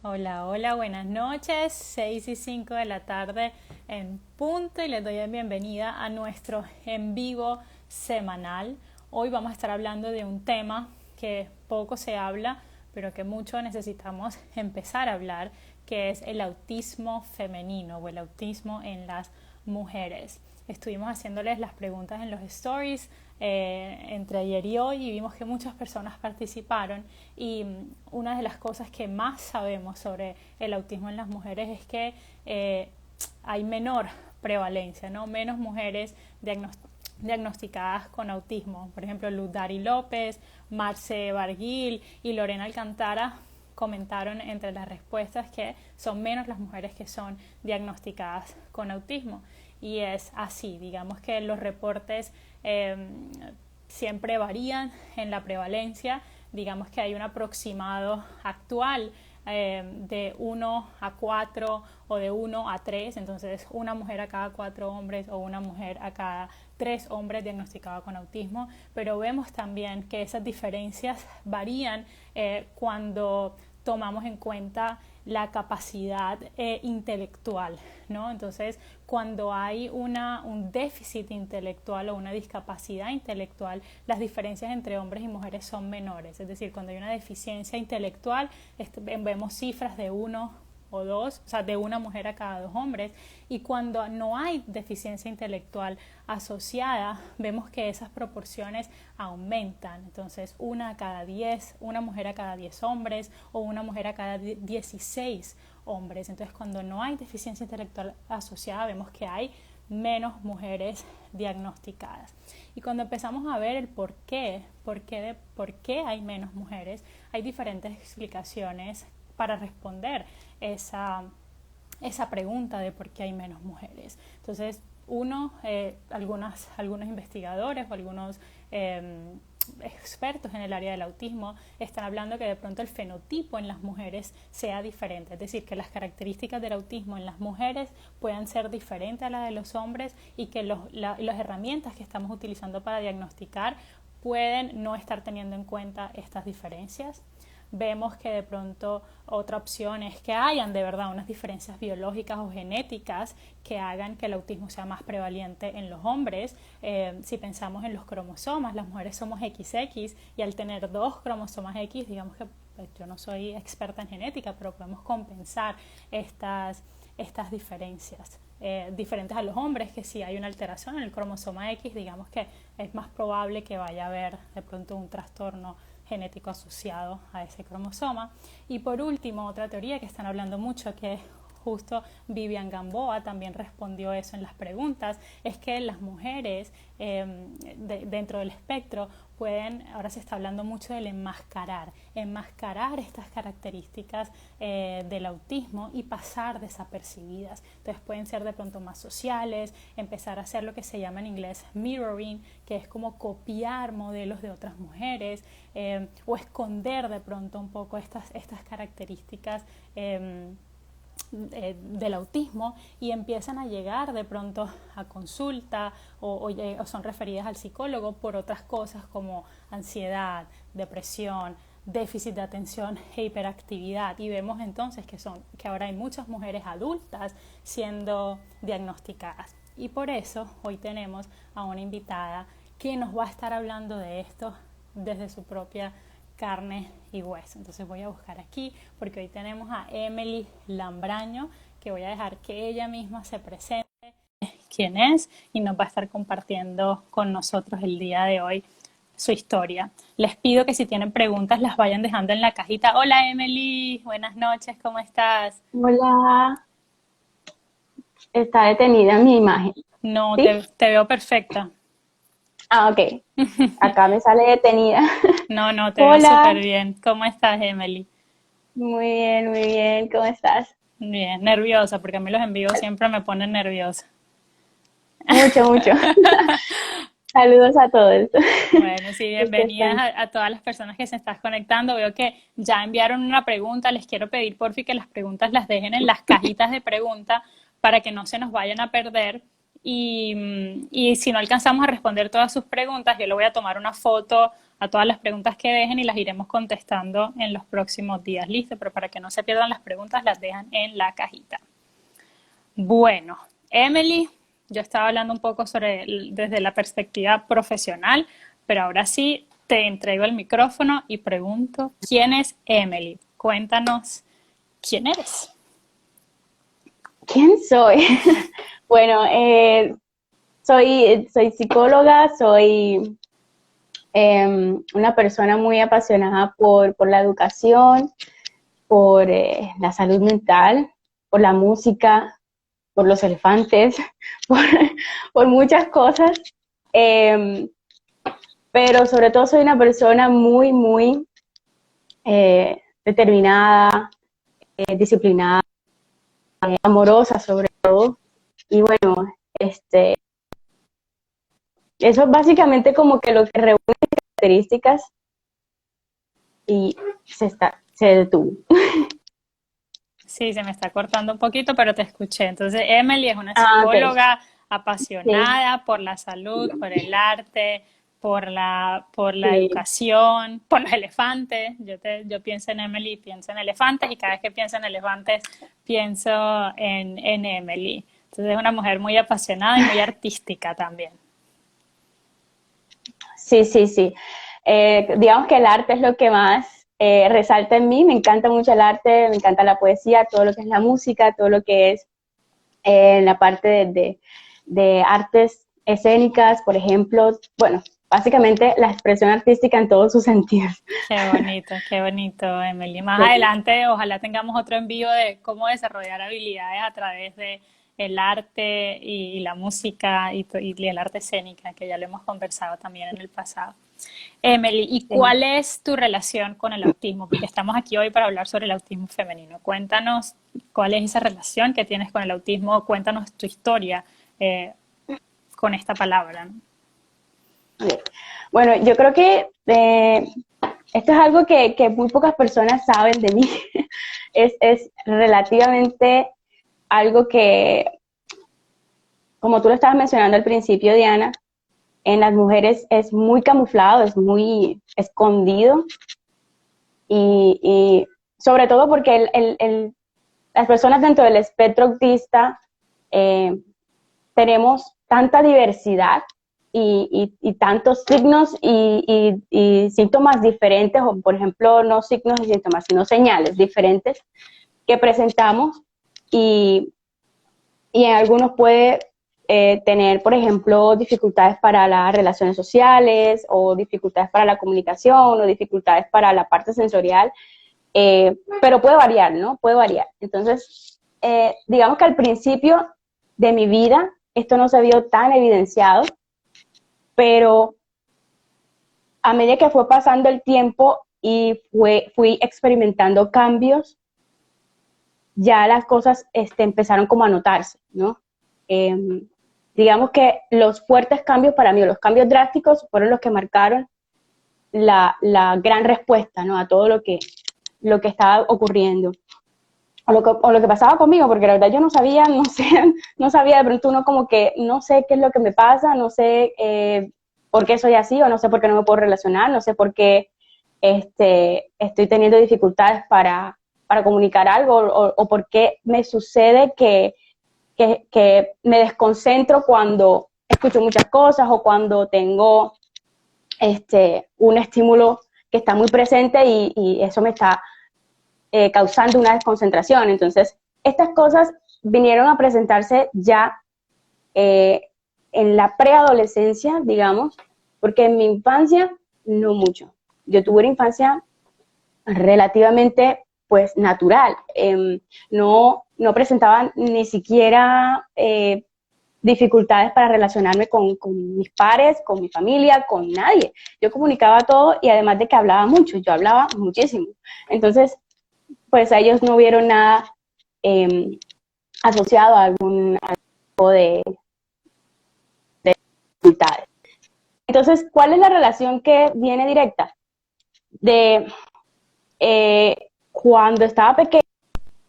Hola, hola, buenas noches, 6:05 de la tarde en punto y les doy la bienvenida a nuestro en vivo semanal. Hoy vamos a estar hablando de un tema que poco se habla, pero que mucho necesitamos empezar a hablar, que es el autismo femenino o el autismo en las mujeres. Estuvimos haciéndoles las preguntas en los stories entre ayer y hoy y vimos que muchas personas participaron y una de las cosas que más sabemos sobre el autismo en las mujeres es que hay menor prevalencia, ¿no? Menos mujeres diagnosticadas con autismo. Por ejemplo, Luz Dari López, Marce Barguil y Lorena Alcantara comentaron entre las respuestas que son menos las mujeres que son diagnosticadas con autismo. Y es así, digamos que los reportes siempre varían en la prevalencia, digamos que hay un aproximado actual de 1 a 4 o de 1 a 3, entonces una mujer a cada 4 hombres o una mujer a cada 3 hombres diagnosticados con autismo, pero vemos también que esas diferencias varían cuando tomamos en cuenta la capacidad intelectual, ¿no? Entonces, cuando hay un déficit intelectual o una discapacidad intelectual, las diferencias entre hombres y mujeres son menores. Es decir, cuando hay una deficiencia intelectual, vemos cifras de 1 o 2, o sea, de una mujer a cada 2 hombres, y cuando no hay deficiencia intelectual asociada, vemos que esas proporciones aumentan. Entonces, una a cada 10, una mujer a cada 10 hombres o una mujer a cada 16 hombres. Entonces, cuando no hay deficiencia intelectual asociada, vemos que hay menos mujeres diagnosticadas. Y cuando empezamos a ver el por qué hay menos mujeres, hay diferentes explicaciones para responder esa pregunta de por qué hay menos mujeres. Entonces, algunos investigadores o algunos expertos en el área del autismo están hablando que de pronto el fenotipo en las mujeres sea diferente, es decir, que las características del autismo en las mujeres puedan ser diferentes a las de los hombres y que las herramientas que estamos utilizando para diagnosticar pueden no estar teniendo en cuenta estas diferencias. Vemos que de pronto otra opción es que hayan de verdad unas diferencias biológicas o genéticas que hagan que el autismo sea más prevalente en los hombres. Si pensamos en los cromosomas, las mujeres somos XX y al tener 2 cromosomas X, digamos que pues, yo no soy experta en genética, pero podemos compensar estas diferencias. Diferentes a los hombres, que si hay una alteración en el cromosoma X, digamos que es más probable que vaya a haber de pronto un trastorno genético asociado a ese cromosoma. Y por último, otra teoría que están hablando mucho, que justo Vivian Gamboa también respondió eso en las preguntas, es que las mujeres dentro del espectro pueden, ahora se está hablando mucho del enmascarar estas características del autismo y pasar desapercibidas. Entonces pueden ser de pronto más sociales, empezar a hacer lo que se llama en inglés mirroring, que es como copiar modelos de otras mujeres o esconder de pronto un poco estas características del autismo y empiezan a llegar de pronto a consulta o son referidas al psicólogo por otras cosas como ansiedad, depresión, déficit de atención e hiperactividad, y vemos entonces que ahora hay muchas mujeres adultas siendo diagnosticadas. Y por eso hoy tenemos a una invitada que nos va a estar hablando de esto desde su propia carne y hueso. Entonces voy a buscar aquí porque hoy tenemos a Emily Lambraño, que voy a dejar que ella misma se presente quién es y nos va a estar compartiendo con nosotros el día de hoy su historia. Les pido que si tienen preguntas las vayan dejando en la cajita. Hola Emily, buenas noches, ¿cómo estás? Hola, está detenida mi imagen, No, ¿sí? te veo perfecta. Ah, ok. Acá me sale detenida. No, te veo Hola, súper bien. ¿Cómo estás, Emily? muy bien, muy bien. ¿Cómo estás? Bien, nerviosa, porque a mí los envíos siempre me ponen nerviosa. Mucho, mucho. Saludos a todos Bueno, sí, los que bienvenidas están. a todas las personas que se están conectando. Veo que ya enviaron una pregunta. Les quiero pedir, por fin, que las preguntas las dejen en las cajitas de pregunta para que no se nos vayan a perder. Y si no alcanzamos a responder todas sus preguntas, yo le voy a tomar una foto a todas las preguntas que dejen y las iremos contestando en los próximos días. Listo, pero para que no se pierdan las preguntas, las dejan en la cajita. Bueno, Emily, yo estaba hablando un poco desde la perspectiva profesional, pero ahora sí te entrego el micrófono y pregunto, ¿quién es Emily? Cuéntanos, ¿quién eres? ¿Quién soy? Bueno, soy psicóloga, soy una persona muy apasionada por la educación, por la salud mental, por la música, por los elefantes, por, por muchas cosas. Eh, pero sobre todo soy una persona muy determinada, disciplinada, amorosa sobre todo. Y bueno, eso es básicamente como que lo que reúne características y se detuvo. Sí, se me está cortando un poquito, pero te escuché. Entonces, Emily es una Okay. psicóloga Sí, apasionada por la salud, por el arte, por la sí. educación, por los elefantes. Yo pienso en Emily, pienso en elefantes y cada vez que pienso en elefantes pienso en Emily. Entonces, es una mujer muy apasionada y muy artística también. Sí. Digamos que el arte es lo que más resalta en mí. Me encanta mucho el arte, me encanta la poesía, todo lo que es la música, todo lo que es la parte de artes escénicas, por ejemplo. Bueno, básicamente la expresión artística en todos sus sentidos. Qué bonito, Emily. Más Sí, adelante, ojalá tengamos otro envío de cómo desarrollar habilidades a través de el arte y la música y el arte escénica, que ya lo hemos conversado también en el pasado. Emily, ¿y sí. cuál es tu relación con el autismo? Porque estamos aquí hoy para hablar sobre el autismo femenino. Cuéntanos cuál es esa relación que tienes con el autismo, cuéntanos tu historia con esta palabra, ¿no? Bueno, yo creo que esto es algo que muy pocas personas saben de mí. Es relativamente algo que, como tú lo estabas mencionando al principio, Diana, en las mujeres es muy camuflado, es muy escondido y sobre todo porque las personas dentro del espectro autista eh, tenemos tanta diversidad y tantos signos y síntomas diferentes, o por ejemplo, no signos y síntomas, sino señales diferentes que presentamos y, y en algunos puede tener, por ejemplo, dificultades para las relaciones sociales o dificultades para la comunicación o dificultades para la parte sensorial, pero puede variar, ¿no? Puede variar. Entonces, digamos que al principio de mi vida esto no se vio tan evidenciado, pero a medida que fue pasando el tiempo y fui experimentando cambios, ya las cosas empezaron como a notarse, ¿no? Eh, digamos que los fuertes cambios para mí, los cambios drásticos, fueron los que marcaron la gran respuesta, ¿no? A todo lo que estaba ocurriendo. O lo que pasaba conmigo, porque la verdad yo no sabía, no sé, no sabía de pronto uno como que no sé qué es lo que me pasa, no sé por qué soy así, o no sé por qué no me puedo relacionar, no sé por qué estoy teniendo dificultades para comunicar algo, o por qué me sucede que me desconcentro cuando escucho muchas cosas o cuando tengo un estímulo que está muy presente y eso me está causando una desconcentración. Entonces, estas cosas vinieron a presentarse ya eh, en la preadolescencia, digamos, porque en mi infancia no mucho. Yo tuve una infancia relativamente pues natural. No presentaban ni siquiera dificultades para relacionarme con mis pares, con mi familia, con nadie. Yo comunicaba todo y además de que hablaba mucho, yo hablaba muchísimo. Entonces, pues ellos no vieron nada eh, asociado a algún tipo de dificultades. Entonces, ¿cuál es la relación que viene directa? De cuando estaba pequeño,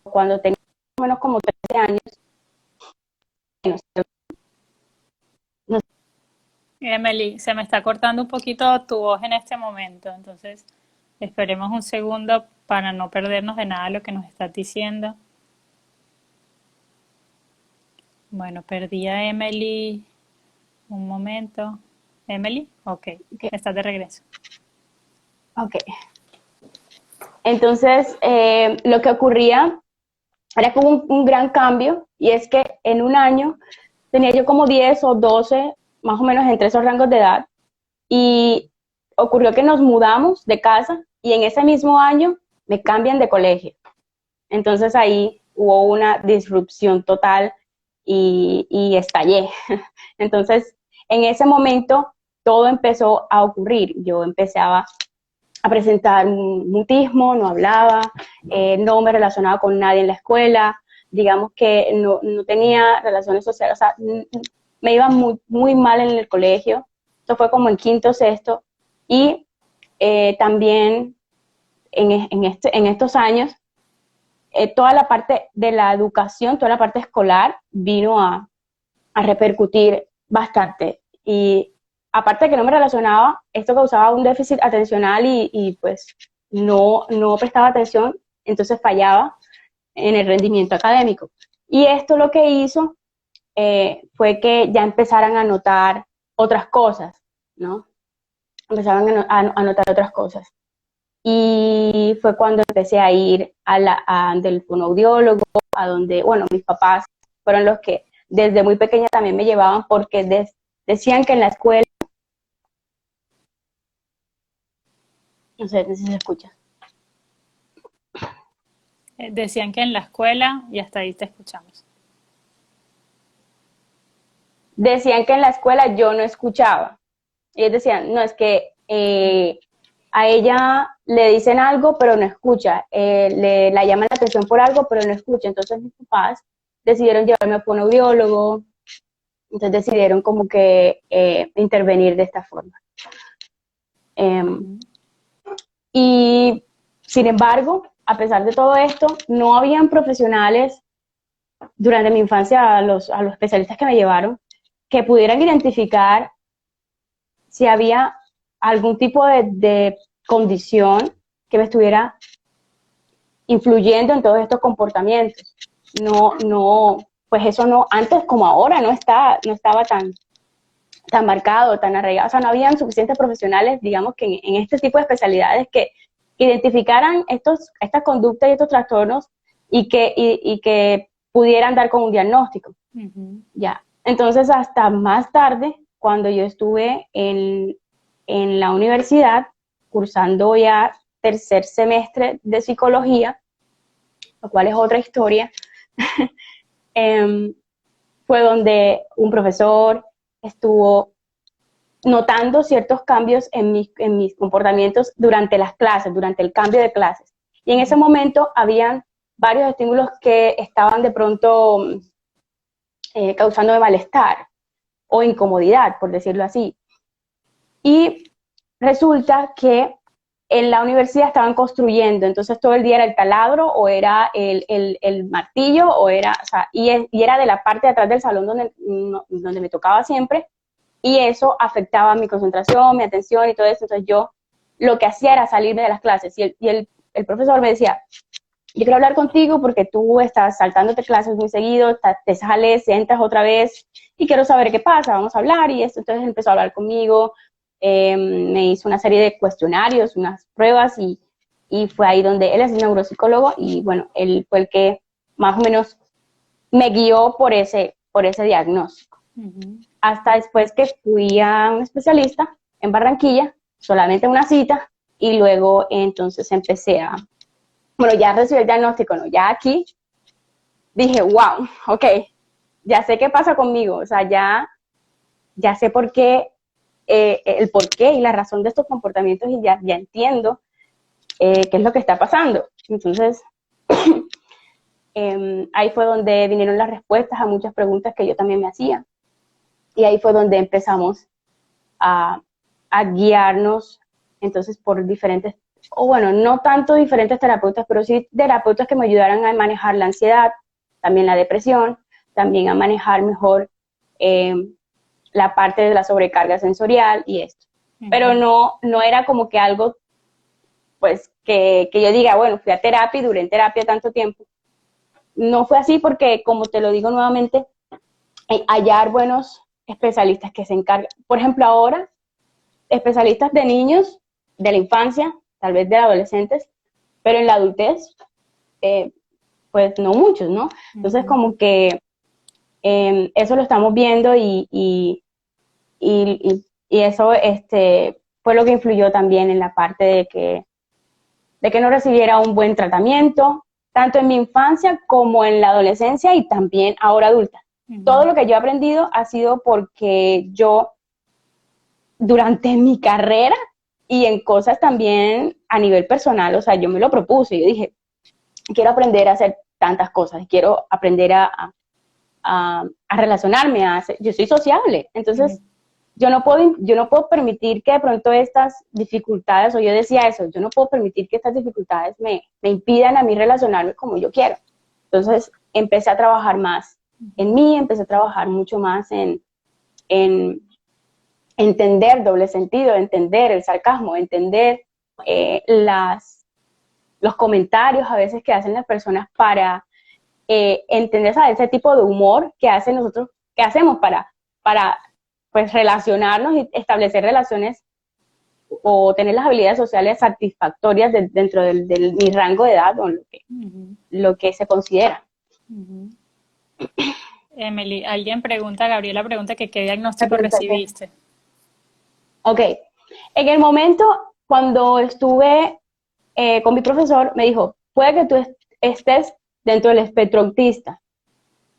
cuando tenía más o menos como 13 años, no sé, Emily, se me está cortando un poquito tu voz en este momento, entonces esperemos un segundo para no perdernos de nada lo que nos estás diciendo. Bueno, perdí a Emily un momento. Emily, ok, Ok. estás de regreso. Ok. Entonces, lo que ocurría era como un gran cambio, y es que en un año tenía yo como 10 o 12, más o menos entre esos rangos de edad, y ocurrió que nos mudamos de casa y en ese mismo año me cambian de colegio. Entonces ahí hubo una disrupción total y estallé. Entonces, en ese momento todo empezó a ocurrir. Yo empecé a presentar mutismo, no hablaba, no me relacionaba con nadie en la escuela, digamos que no tenía relaciones sociales, o sea, me iba muy mal en el colegio. Esto fue como en quinto, sexto, y también en estos años, toda la parte de la educación, toda la parte escolar vino a repercutir bastante. Y aparte de que no me relacionaba, esto causaba un déficit atencional y pues no prestaba atención, entonces fallaba en el rendimiento académico. Y esto lo que hizo fue que ya empezaran a notar otras cosas, ¿no? Empezaron a notar otras cosas. Y fue cuando empecé a ir del fonoaudiólogo, a donde, bueno, mis papás fueron los que desde muy pequeña también me llevaban porque decían que en la escuela, no sé si se escucha, Decían que en la escuela, y hasta ahí te escuchamos. decían que en la escuela yo no escuchaba. Ellos decían, no, es que a ella le dicen algo, pero no escucha, la llaman la atención por algo, pero no escucha. Entonces mis papás decidieron llevarme a un audiólogo, entonces decidieron como que intervenir de esta forma. Ujú. Y sin embargo, a pesar de todo esto, no habían profesionales durante mi infancia, a los especialistas que me llevaron, que pudieran identificar si había algún tipo de condición que me estuviera influyendo en todos estos comportamientos. Pues eso no, antes como ahora no estaba tan marcado, tan arraigado, o sea, no habían suficientes profesionales, digamos, que en este tipo de especialidades que identificaran estas conductas y estos trastornos y que pudieran dar con un diagnóstico. Uh-huh. Ya. Entonces, hasta más tarde, cuando yo estuve en la universidad, cursando ya tercer semestre de psicología, lo cual es otra historia, fue donde un profesor estuvo notando ciertos cambios en mis comportamientos durante las clases, durante el cambio de clases. Y en ese momento habían varios estímulos que estaban de pronto causando malestar o incomodidad, por decirlo así. Y resulta que en la universidad estaban construyendo, entonces todo el día era el taladro o era el martillo o era, o sea, y era de la parte de atrás del salón donde me tocaba siempre, y eso afectaba mi concentración, mi atención y todo eso. Entonces yo lo que hacía era salirme de las clases y el profesor me decía, yo quiero hablar contigo porque tú estás saltándote clases muy seguido, te sales, entras otra vez y quiero saber qué pasa, vamos a hablar. Y esto, entonces empezó a hablar conmigo, me hizo una serie de cuestionarios, unas pruebas y fue ahí donde él es neuropsicólogo y bueno, él fue el que más o menos me guió por ese diagnóstico. Uh-huh. Hasta después que fui a un especialista en Barranquilla, solamente una cita, y luego entonces bueno, ya recibí el diagnóstico, ¿no? Ya aquí dije, wow, ok, ya sé qué pasa conmigo, o sea, ya sé por qué, el por qué y la razón de estos comportamientos y ya entiendo qué es lo que está pasando. Entonces, ahí fue donde vinieron las respuestas a muchas preguntas que yo también me hacía. Y ahí fue donde empezamos a guiarnos, entonces, por diferentes, o bueno, no tanto diferentes terapeutas, pero sí terapeutas que me ayudaran a manejar la ansiedad, también la depresión, también a manejar mejor la parte de la sobrecarga sensorial y esto. Pero no era como que algo, pues, que yo diga, bueno, fui a terapia y duré en terapia tanto tiempo. No fue así porque, como te lo digo nuevamente, hallar buenos especialistas que se encargan. Por ejemplo, ahora, especialistas de niños, de la infancia, tal vez de adolescentes, pero en la adultez, pues no muchos, ¿no? Entonces, como que eso lo estamos viendo y eso fue lo que influyó también en la parte de que no recibiera un buen tratamiento, tanto en mi infancia como en la adolescencia y también ahora adulta. Todo lo que yo he aprendido ha sido porque yo, durante mi carrera y en cosas también a nivel personal, o sea, yo me lo propuse, yo dije, quiero aprender a hacer tantas cosas, quiero aprender a relacionarme, yo soy sociable, entonces yo no puedo permitir que de pronto estas dificultades, o yo decía eso, yo no puedo permitir que estas dificultades me impidan a mí relacionarme como yo quiero. Entonces empecé a trabajar más en mí, empecé a trabajar mucho más en entender doble sentido, entender el sarcasmo, entender los comentarios a veces que hacen las personas para entender, ¿sabes? Ese tipo de humor que hacemos para pues relacionarnos y establecer relaciones o tener las habilidades sociales satisfactorias dentro de mi rango de edad o lo que se considera. Emily, Gabriela pregunta que qué diagnóstico recibiste. Ok, en el momento cuando estuve con mi profesor, me dijo, puede que tú estés dentro del espectro autista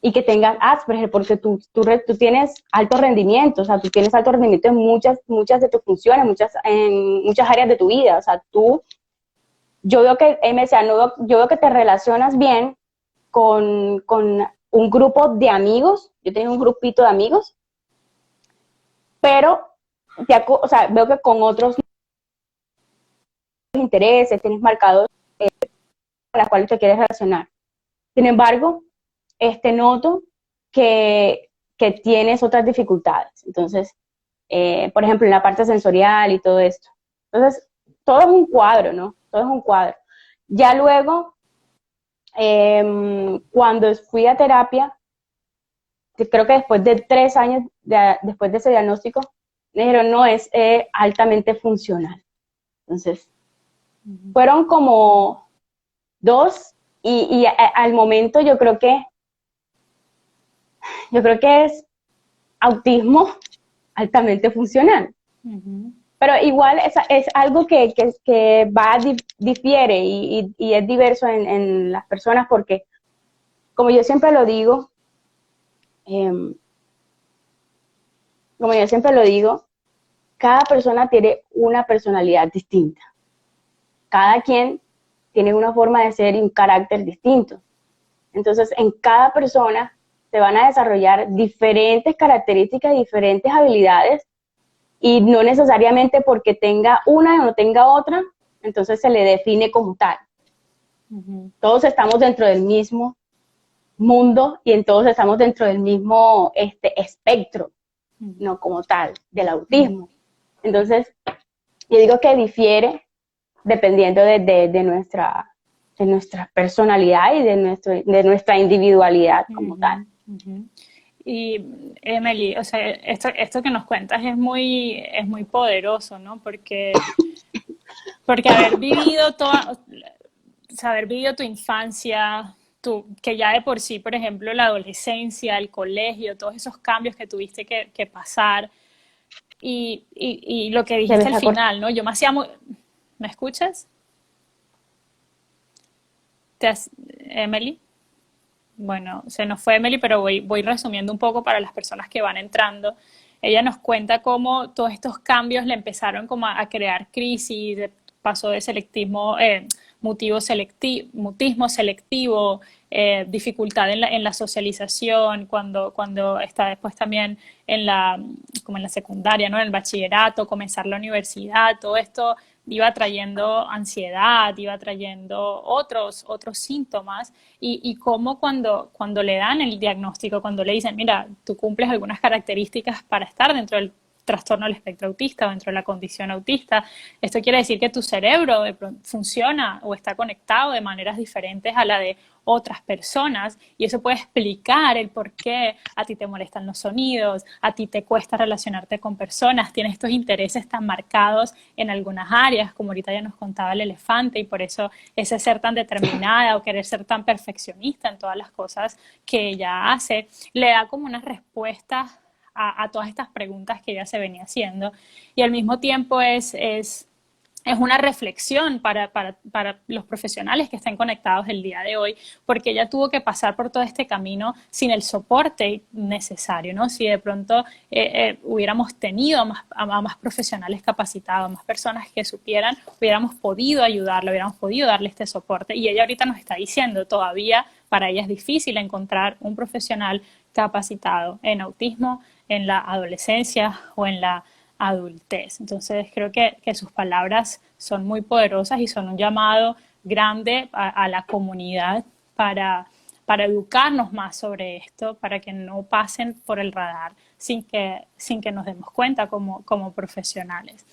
y que tengas Asperger, porque tú tienes alto rendimiento, o sea, tú tienes alto rendimiento en muchas de tus funciones, en muchas áreas de tu vida, o sea, yo veo que, me decía, yo veo que te relacionas bien con un grupo de amigos, yo tenía un grupito de amigos, pero, o sea, veo que con otros intereses, tienes marcados con los cuales te quieres relacionar. Sin embargo, noto que tienes otras dificultades. Entonces, por ejemplo, en la parte sensorial y todo esto. Entonces, todo es un cuadro, ¿no? Todo es un cuadro. Ya luego, cuando fui a terapia, creo que después de 3 años, después de ese diagnóstico, me dijeron, no, es altamente funcional. Entonces, fueron como 2, y al momento yo creo que es autismo altamente funcional. Pero igual es algo que difiere y es diverso en las personas porque, como yo siempre lo digo, cada persona tiene una personalidad distinta. Cada quien tiene una forma de ser y un carácter distinto. Entonces, en cada persona se van a desarrollar diferentes características, diferentes habilidades, y no necesariamente porque tenga una o no tenga otra, entonces se le define como tal. Todos estamos dentro del mismo mundo y todos estamos dentro del mismo espectro, no como tal, del autismo. Entonces, yo digo que difiere dependiendo de nuestra personalidad y de nuestra individualidad como tal. Y Emily, o sea, esto que nos cuentas es muy poderoso, ¿no? Porque haber vivido tu infancia, que ya de por sí, por ejemplo, la adolescencia, el colegio, todos esos cambios que tuviste que pasar, y lo que dijiste al final, ¿no? Yo me hacía muy... ¿Me escuchas? Emily. Bueno, se nos fue Emily, pero voy resumiendo un poco para las personas que van entrando. Ella nos cuenta cómo todos estos cambios le empezaron como a crear crisis, pasó de mutismo selectivo, dificultad en la socialización, cuando está después también como en la secundaria, ¿no? En el bachillerato, comenzar la universidad, todo esto iba trayendo ansiedad, iba trayendo otros síntomas, y cómo cuando le dan el diagnóstico, cuando le dicen, mira, tú cumples algunas características para estar dentro del trastorno del espectro autista o dentro de la condición autista, esto quiere decir que tu cerebro funciona o está conectado de maneras diferentes a la de otras personas, y eso puede explicar el por qué a ti te molestan los sonidos, a ti te cuesta relacionarte con personas, tienes estos intereses tan marcados en algunas áreas, como ahorita ya nos contaba el elefante, y por eso ese ser tan determinada o querer ser tan perfeccionista en todas las cosas que ella hace, le da como unas respuestas a todas estas preguntas que ella se venía haciendo, y al mismo tiempo es una reflexión para los profesionales que estén conectados el día de hoy, porque ella tuvo que pasar por todo este camino sin el soporte necesario, ¿no? Si de pronto hubiéramos tenido a más profesionales capacitados, más personas que supieran, hubiéramos podido ayudarla, hubiéramos podido darle este soporte, y ella ahorita nos está diciendo, todavía para ella es difícil encontrar un profesional capacitado en autismo en la adolescencia o en la adultez. Entonces creo que sus palabras son muy poderosas y son un llamado grande a la comunidad para educarnos más sobre esto, para que no pasen por el radar sin que nos demos cuenta como profesionales.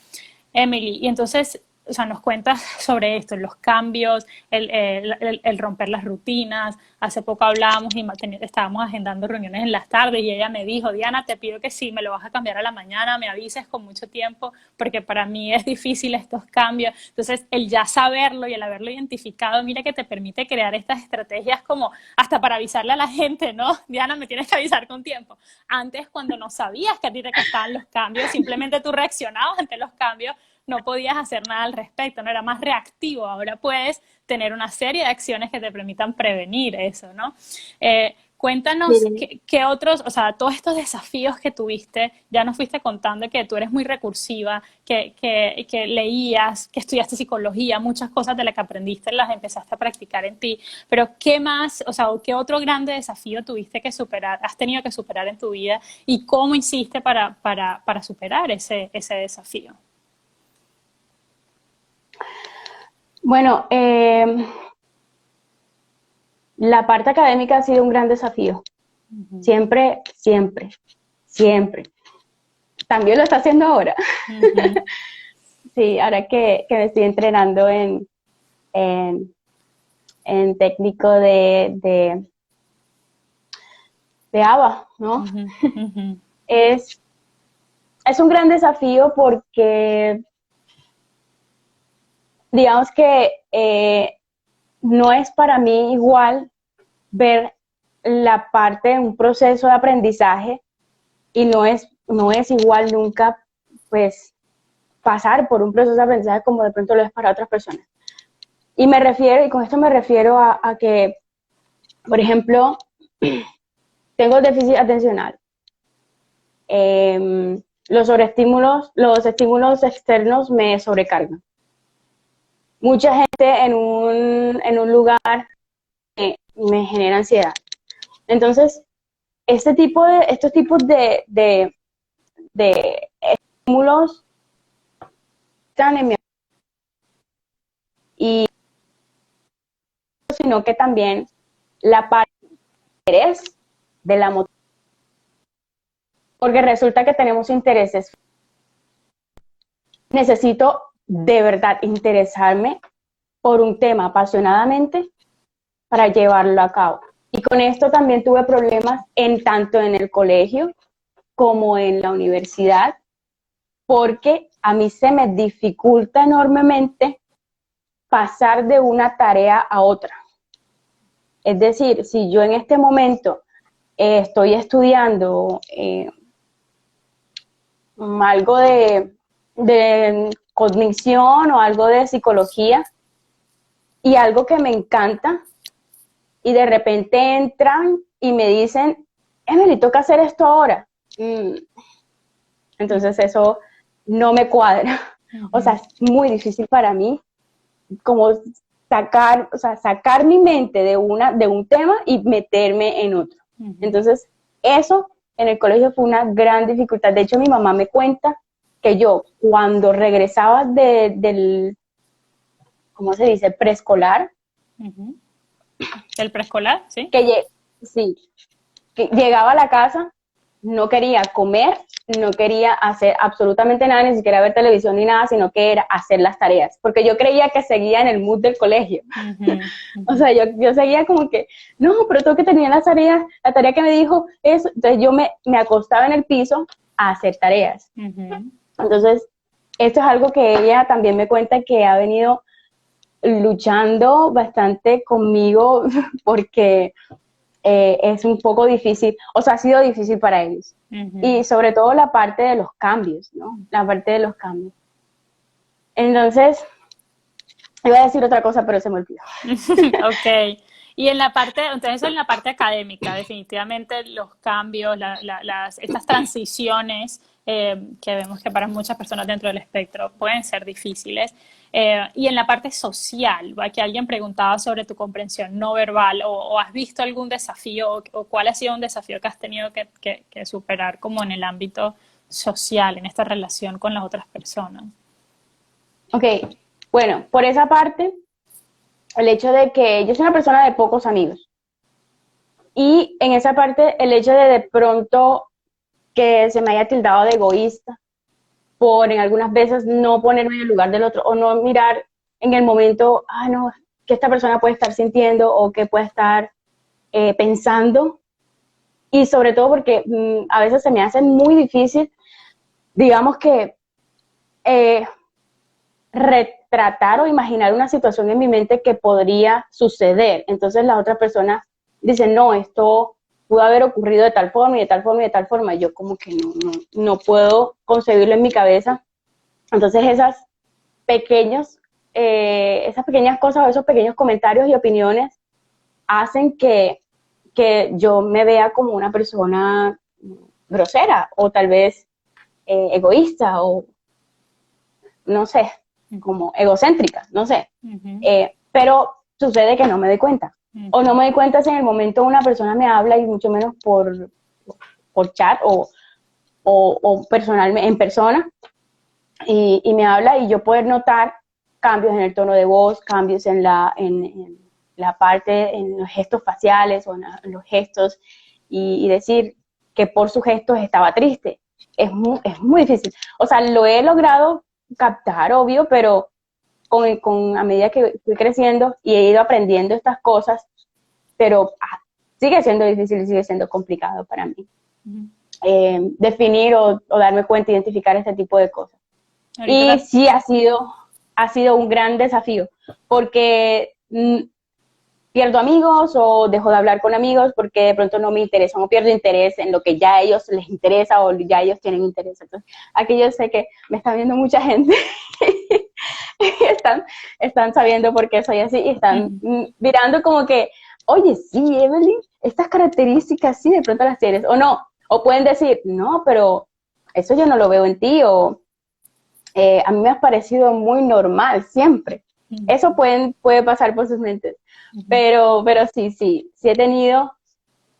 Emily, y entonces, o sea, nos cuentas sobre esto, los cambios, el romper las rutinas. Hace poco hablábamos y estábamos agendando reuniones en las tardes, y ella me dijo, Diana, te pido que si me lo vas a cambiar a la mañana, me avises con mucho tiempo, porque para mí es difícil estos cambios. Entonces, el ya saberlo y el haberlo identificado, mira que te permite crear estas estrategias como hasta para avisarle a la gente, ¿no? Diana, me tienes que avisar con tiempo. Antes, cuando no sabías que a ti te costaban los cambios, simplemente tú reaccionabas ante los cambios, no podías hacer nada al respecto, no era más reactivo. Ahora puedes tener una serie de acciones que te permitan prevenir eso, ¿no? Cuéntanos qué otros, o sea, todos estos desafíos que tuviste, ya nos fuiste contando que tú eres muy recursiva, que leías, que estudiaste psicología, muchas cosas de las que aprendiste las empezaste a practicar en ti, pero ¿qué más, o sea, qué otro grande desafío tuviste que superar, has tenido que superar en tu vida, y cómo hiciste para superar ese desafío? Bueno, la parte académica ha sido un gran desafío. Siempre, siempre, siempre. También lo está haciendo ahora. Sí, ahora que me estoy entrenando en técnico de ABA, ¿no? Es un gran desafío porque digamos que no es para mí igual ver la parte de un proceso de aprendizaje, y no es igual nunca, pues, pasar por un proceso de aprendizaje como de pronto lo es para otras personas. Y con esto me refiero a que, por ejemplo, tengo déficit atencional. Los estímulos externos me sobrecargan. Mucha gente en un lugar me genera ansiedad. Entonces, estos tipos de estímulos están en mi, y sino que también la parte de interés de la motivación, porque resulta que tenemos intereses. Necesito de verdad interesarme por un tema apasionadamente para llevarlo a cabo. Y con esto también tuve problemas tanto en el colegio como en la universidad, porque a mí se me dificulta enormemente pasar de una tarea a otra. Es decir, si yo en este momento estoy estudiando algo de cognición o algo de psicología, y algo que me encanta, y de repente entran y me dicen, Emily, toca hacer esto ahora. Entonces eso no me cuadra. O sea, es muy difícil para mí como sacar mi mente de un tema y meterme en otro. Entonces, eso en el colegio fue una gran dificultad. De hecho, mi mamá me cuenta que yo cuando regresaba del, ¿cómo se dice? Preescolar, Ujú. ¿El preescolar? Sí. sí, que llegaba a la casa, no quería comer, no quería hacer absolutamente nada, ni siquiera ver televisión ni nada, sino que era hacer las tareas, porque yo creía que seguía en el mood del colegio. Ujú, O ujú, sea, yo seguía como que, no, pero tengo que tener las tareas, la tarea que me dijo eso, entonces yo me acostaba en el piso a hacer tareas. ujú. Entonces, esto es algo que ella también me cuenta que ha venido luchando bastante conmigo porque es un poco difícil, o sea, ha sido difícil para ellos. Ujú. Y sobre todo la parte de los cambios, ¿no? La parte de los cambios. Entonces, iba a decir otra cosa, pero se me olvidó. Ok. Y en la parte, entonces eso en la parte académica, definitivamente los cambios, estas transiciones que vemos que para muchas personas dentro del espectro pueden ser difíciles. Y en la parte social, ¿va? Que alguien preguntaba sobre tu comprensión no verbal o has visto algún desafío o cuál ha sido un desafío que has tenido que superar como en el ámbito social, en esta relación con las otras personas. Ok, bueno, por esa parte, el hecho de que yo soy una persona de pocos amigos. Y en esa parte, el hecho de pronto que se me haya tildado de egoísta, por en algunas veces no ponerme en el lugar del otro o no mirar en el momento, ah, no, que esta persona puede estar sintiendo o que puede estar pensando. Y sobre todo porque a veces se me hace muy difícil, digamos que eh, retratar o imaginar una situación en mi mente que podría suceder. Entonces la otra persona dice, no, esto pudo haber ocurrido de tal forma y de tal forma y de tal forma. Yo como que no puedo concebirlo en mi cabeza. Entonces esas pequeñas cosas o esos pequeños comentarios y opiniones hacen que yo me vea como una persona grosera o tal vez egoísta o no sé, como egocéntrica, no sé. Ujú, Pero sucede que no me doy cuenta. O no ujú, me doy cuenta si en el momento una persona me habla y mucho menos por chat o personalmente, en persona, y me habla y yo poder notar cambios en el tono de voz, cambios en la parte, en los gestos faciales o en los gestos y decir que por sus gestos estaba triste. Es muy difícil. O sea, lo he logrado captar, obvio, pero a medida que fui creciendo y he ido aprendiendo estas cosas, pero sigue siendo difícil y sigue siendo complicado para mí ujú. definir o darme cuenta, identificar este tipo de cosas. Ahorita Y sí ha sido un gran desafío, porque pierdo amigos o dejo de hablar con amigos porque de pronto no me interesan o pierdo interés en lo que ya a ellos les interesa o ya ellos tienen interés. Entonces, aquí yo sé que me está viendo mucha gente y están sabiendo por qué soy así y están ujú. mirando como que, oye, sí, Evelyn, estas características sí de pronto las tienes o no. O pueden decir, no, pero eso yo no lo veo en ti o a mí me ha parecido muy normal siempre. Eso puede pasar por sus mentes. Pero sí he tenido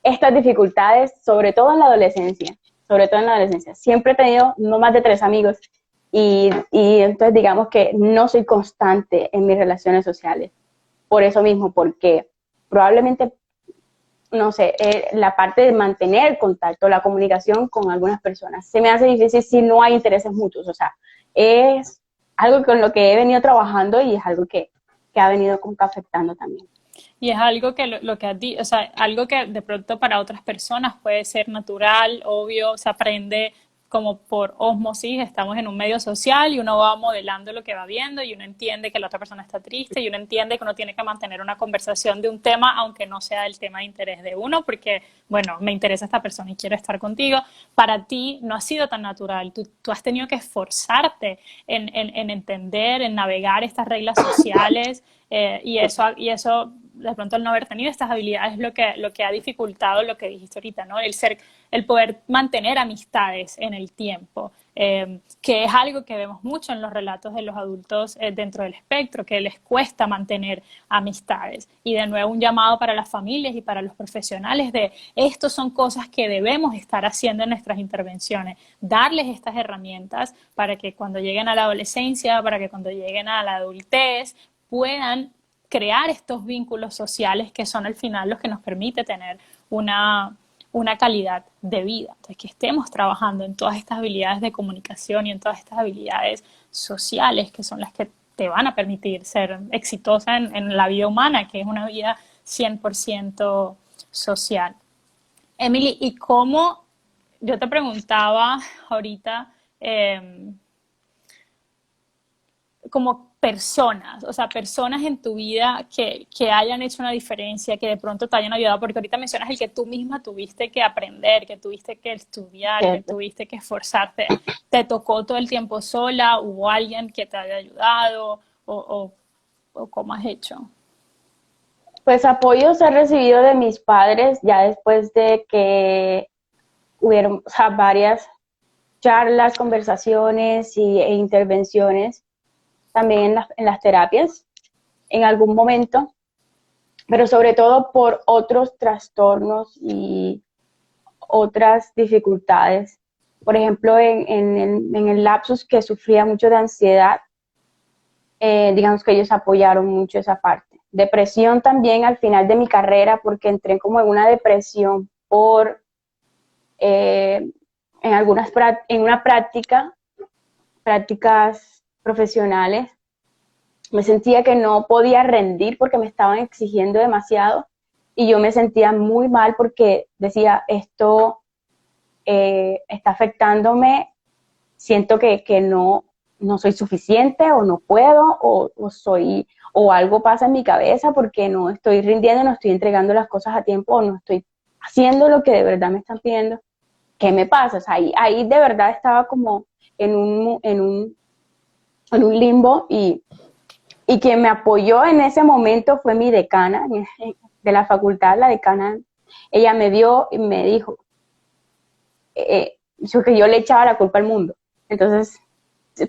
estas dificultades, sobre todo en la adolescencia, sobre todo en la adolescencia. Siempre he tenido no más de 3 amigos y entonces digamos que no soy constante en mis relaciones sociales. Por eso mismo, porque probablemente, no sé, la parte de mantener contacto, la comunicación con algunas personas, se me hace difícil si no hay intereses mutuos. O sea, es algo con lo que he venido trabajando y es algo que ha venido como que afectando también. Y es algo que lo que has dicho, o sea, algo que de pronto para otras personas puede ser natural, obvio, se aprende como por ósmosis, estamos en un medio social y uno va modelando lo que va viendo y uno entiende que la otra persona está triste y uno entiende que uno tiene que mantener una conversación de un tema, aunque no sea el tema de interés de uno, porque, bueno, me interesa esta persona y quiero estar contigo. Para ti no ha sido tan natural, tú has tenido que esforzarte en entender, en navegar estas reglas sociales y eso de pronto el no haber tenido estas habilidades es lo que ha dificultado lo que dijiste ahorita, ¿no? El poder mantener amistades en el tiempo. que es algo que vemos mucho en los relatos de los adultos dentro del espectro, que les cuesta mantener amistades. Y de nuevo un llamado para las familias y para los profesionales de estos son cosas que debemos estar haciendo en nuestras intervenciones, darles estas herramientas para que cuando lleguen a la adolescencia, para que cuando lleguen a la adultez, puedan crear estos vínculos sociales que son al final los que nos permite tener una calidad de vida. Entonces, que estemos trabajando en todas estas habilidades de comunicación y en todas estas habilidades sociales que son las que te van a permitir ser exitosa en la vida humana, que es una vida 100% social. Emily, ¿y cómo, yo te preguntaba ahorita, como personas, o sea, personas en tu vida que hayan hecho una diferencia, que de pronto te hayan ayudado, porque ahorita mencionas el que tú misma tuviste que aprender, que tuviste que estudiar, que tuviste que esforzarte. ¿Te tocó todo el tiempo sola? ¿Hubo alguien que te haya ayudado? ¿O cómo has hecho? Pues apoyos he recibido de mis padres ya después de que hubieron, o sea, varias charlas, conversaciones e intervenciones también en las terapias en algún momento, pero sobre todo por otros trastornos y otras dificultades. Por ejemplo, en el lapsus que sufría mucho de ansiedad, digamos que ellos apoyaron mucho esa parte. Depresión también al final de mi carrera, porque entré como en una depresión por, en una prácticas profesionales, me sentía que no podía rendir porque me estaban exigiendo demasiado y yo me sentía muy mal porque decía, esto está afectándome, siento que no soy suficiente o no puedo o algo pasa en mi cabeza porque no estoy rindiendo, no estoy entregando las cosas a tiempo o no estoy haciendo lo que de verdad me están pidiendo. ¿Qué me pasa? O sea, ahí de verdad estaba como en un limbo y quien me apoyó en ese momento fue mi decana de la facultad, la decana. Ella me vio y me dijo que yo le echaba la culpa al mundo. Entonces,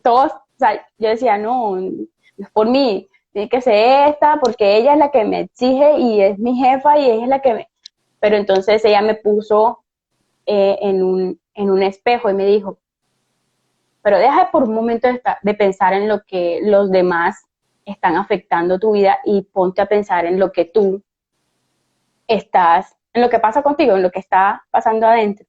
todos, o sea, yo decía, no es por mí, tiene que ser esta, porque ella es la que me exige y es mi jefa y ella es la que me... Pero entonces ella me puso en un espejo y me dijo, pero deja por un momento de pensar en lo que los demás están afectando tu vida y ponte a pensar en lo que tú estás, en lo que pasa contigo, en lo que está pasando adentro.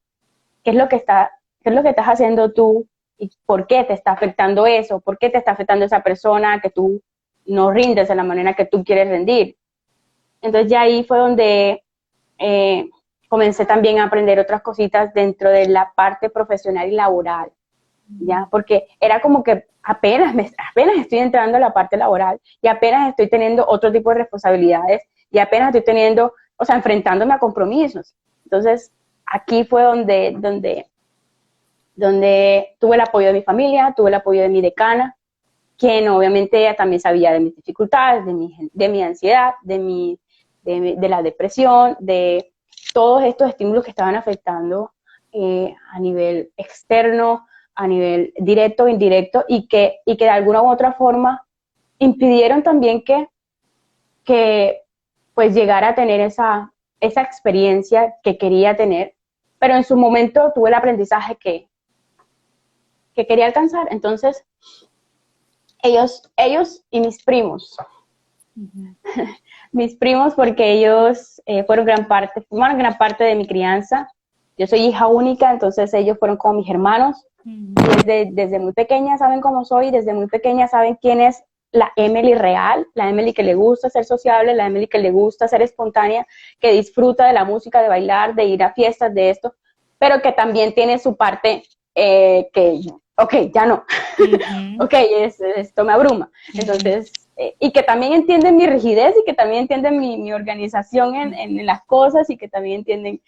¿Qué es lo que estás haciendo tú y por qué te está afectando eso? ¿Por qué te está afectando esa persona que tú no rindes de la manera que tú quieres rendir? Entonces ya ahí fue donde comencé también a aprender otras cositas dentro de la parte profesional y laboral, ¿ya? Porque era como que apenas estoy entrando a la parte laboral y apenas estoy teniendo otro tipo de responsabilidades y apenas estoy teniendo, o sea, enfrentándome a compromisos. Entonces, aquí fue donde tuve el apoyo de mi familia, tuve el apoyo de mi decana, quien obviamente ella también sabía de mis dificultades, de mi ansiedad, de la depresión, de todos estos estímulos que estaban afectando a nivel externo, a nivel directo, indirecto, y que de alguna u otra forma impidieron también que pues llegara a tener esa experiencia que quería tener, pero en su momento tuve el aprendizaje que quería alcanzar. Entonces, ellos y mis primos, mis primos, porque ellos formaron gran parte de mi crianza. Yo soy hija única, entonces ellos fueron como mis hermanos. Desde muy pequeña saben cómo soy, desde muy pequeña saben quién es la Emily real, la Emily que le gusta ser sociable, la Emily que le gusta ser espontánea, que disfruta de la música, de bailar, de ir a fiestas, de esto, pero que también tiene su parte que, ok, ya no, ok, esto me abruma. Entonces, y que también entienden mi rigidez y que también entienden mi organización en las cosas y que también entienden,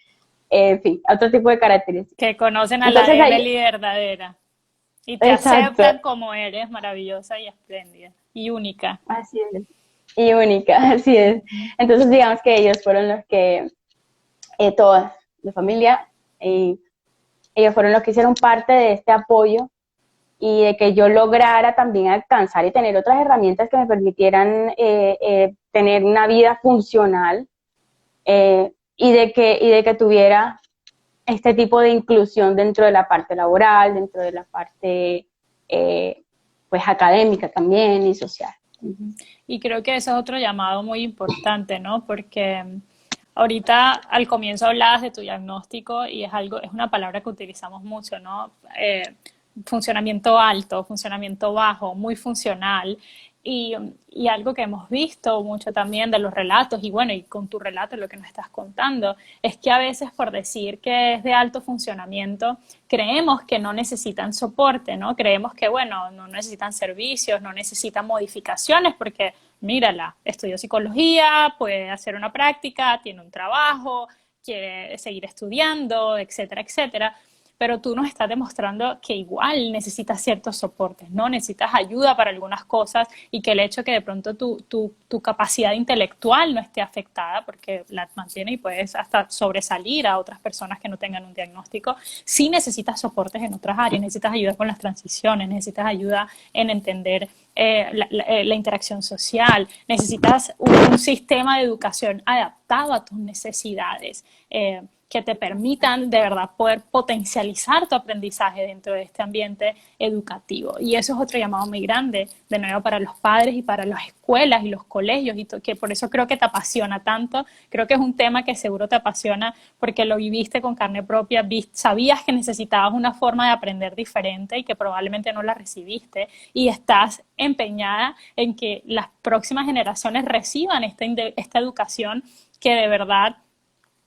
en fin, otro tipo de características. Que conocen a Entonces, la Emily verdadera y te exacto. aceptan como eres, maravillosa y espléndida y única. Así es. Y única, así es. Entonces, digamos que ellos fueron los que, toda la familia, ellos fueron los que hicieron parte de este apoyo y de que yo lograra también alcanzar y tener otras herramientas que me permitieran tener una vida funcional, y de que tuviera este tipo de inclusión dentro de la parte laboral, dentro de la parte pues académica también y social. Y creo que ese es otro llamado muy importante, ¿no? Porque ahorita al comienzo hablabas de tu diagnóstico y es una palabra que utilizamos mucho, ¿no? Funcionamiento alto, funcionamiento bajo, muy funcional. Y algo que hemos visto mucho también de los relatos, y bueno, y con tu relato, lo que nos estás contando, es que a veces por decir que es de alto funcionamiento, creemos que no necesitan soporte, ¿no? Creemos que, bueno, no necesitan servicios, no necesitan modificaciones, porque mírala, estudió psicología, puede hacer una práctica, tiene un trabajo, quiere seguir estudiando, etcétera, etcétera. Pero tú nos estás demostrando que igual necesitas ciertos soportes, ¿no? Necesitas ayuda para algunas cosas y que el hecho que de pronto tu capacidad intelectual no esté afectada, porque la mantiene y puedes hasta sobresalir a otras personas que no tengan un diagnóstico, sí necesitas soportes en otras áreas, necesitas ayuda con las transiciones, necesitas ayuda en entender la interacción social, necesitas un sistema de educación adaptado a tus necesidades. Que te permitan de verdad poder potencializar tu aprendizaje dentro de este ambiente educativo. Y eso es otro llamado muy grande, de nuevo, para los padres y para las escuelas y los colegios, y que por eso creo que te apasiona tanto. Creo que es un tema que seguro te apasiona porque lo viviste con carne propia, sabías que necesitabas una forma de aprender diferente y que probablemente no la recibiste, y estás empeñada en que las próximas generaciones reciban esta educación que de verdad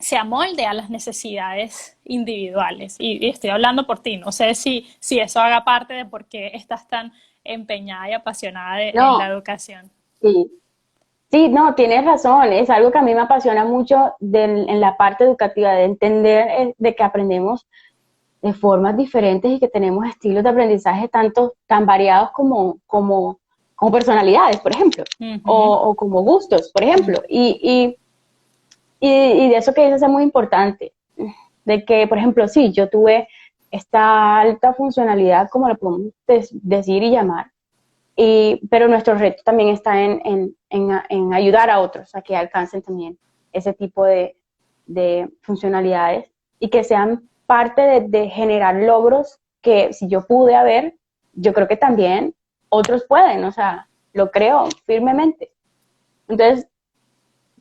se amolde a las necesidades individuales. Y estoy hablando por ti, no sé si eso haga parte de por qué estás tan empeñada y apasionada en la No, educación. sí, sí, no, tienes razón, es algo que a mí me apasiona mucho en la parte educativa, de entender de que aprendemos de formas diferentes y que tenemos estilos de aprendizaje tan variados como personalidades, por ejemplo, Uh -huh. o como gustos, por ejemplo. Y de eso que dices es muy importante, de que, por ejemplo, sí, yo tuve esta alta funcionalidad, como lo podemos decir y llamar, pero nuestro reto también está en ayudar a otros a que alcancen también ese tipo de funcionalidades y que sean parte de generar logros que si yo pude haber, yo creo que también otros pueden, o sea, lo creo firmemente. Entonces,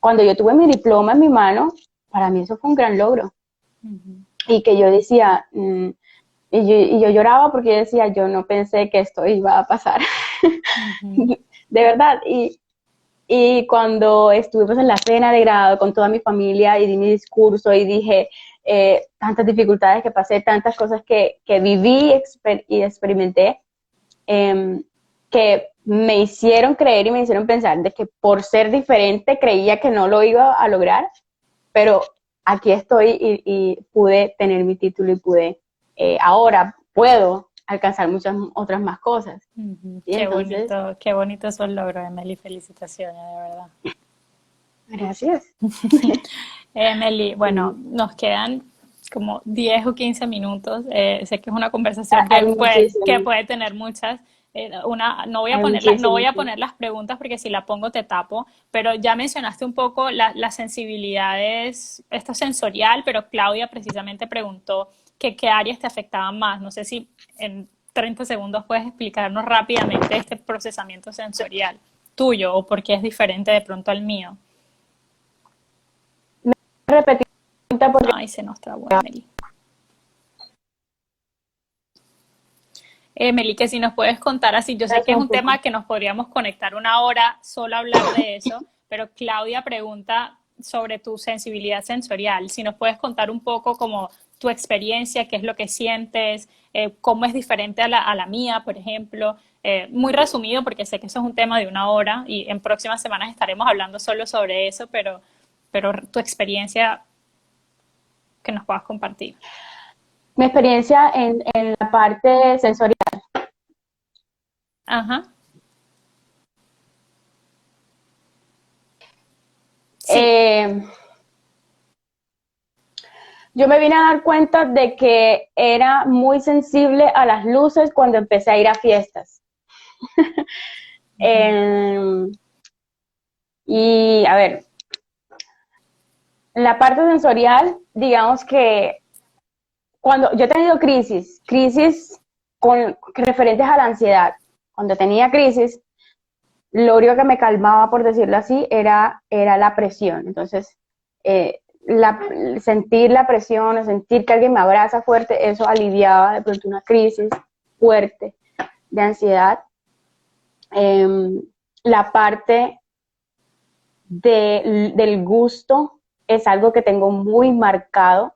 cuando yo tuve mi diploma en mi mano, para mí eso fue un gran logro. Uh -huh. Y que yo decía, y yo lloraba porque yo decía, yo no pensé que esto iba a pasar. Uh -huh. De verdad. Y cuando estuvimos en la cena de grado con toda mi familia y di mi discurso y dije tantas dificultades que pasé, tantas cosas que viví y experimenté, que me hicieron creer y me hicieron pensar de que por ser diferente creía que no lo iba a lograr, pero aquí estoy y pude tener mi título y ahora puedo alcanzar muchas otras más cosas. Uh -huh. Y entonces, qué bonito esos logros, Emily, felicitaciones, de verdad. gracias. Emily, bueno, Sí. nos quedan como 10 o 15 minutos. Sé que es una conversación Hay que muchísimo, puede tener muchas. hay No voy muchísimo, a sí. poner las preguntas porque si la pongo te tapo, pero ya mencionaste un poco las sensibilidades, esto sensorial, pero Claudia precisamente preguntó que qué áreas te afectaban más. No sé si en 30 segundos puedes explicarnos rápidamente este procesamiento sensorial tuyo o por qué es diferente de pronto al mío. Repetir porque Ay, se nos trabó Emily. Emily, que si nos puedes contar así, yo sé que es un un poco. tema que nos podríamos conectar una hora solo a hablar de eso, pero Claudia pregunta sobre tu sensibilidad sensorial. Si nos puedes contar un poco como tu experiencia, qué es lo que sientes, cómo es diferente a la mía, por ejemplo. Muy resumido, porque sé que eso es un tema de una hora y en próximas semanas estaremos hablando solo sobre eso, pero tu experiencia que nos puedas compartir. Mi experiencia en la parte sensorial. Ajá. Sí. Eh, yo me vine a dar cuenta de que era muy sensible a las luces cuando empecé a ir a fiestas. Y a ver, en la parte sensorial, digamos que cuando yo he tenido crisis referentes a la ansiedad, cuando tenía crisis, lo único que me calmaba, por decirlo así, era la presión. Entonces, sentir la presión o sentir que alguien me abraza fuerte, eso aliviaba de pronto una crisis fuerte de ansiedad. La parte del gusto es algo que tengo muy marcado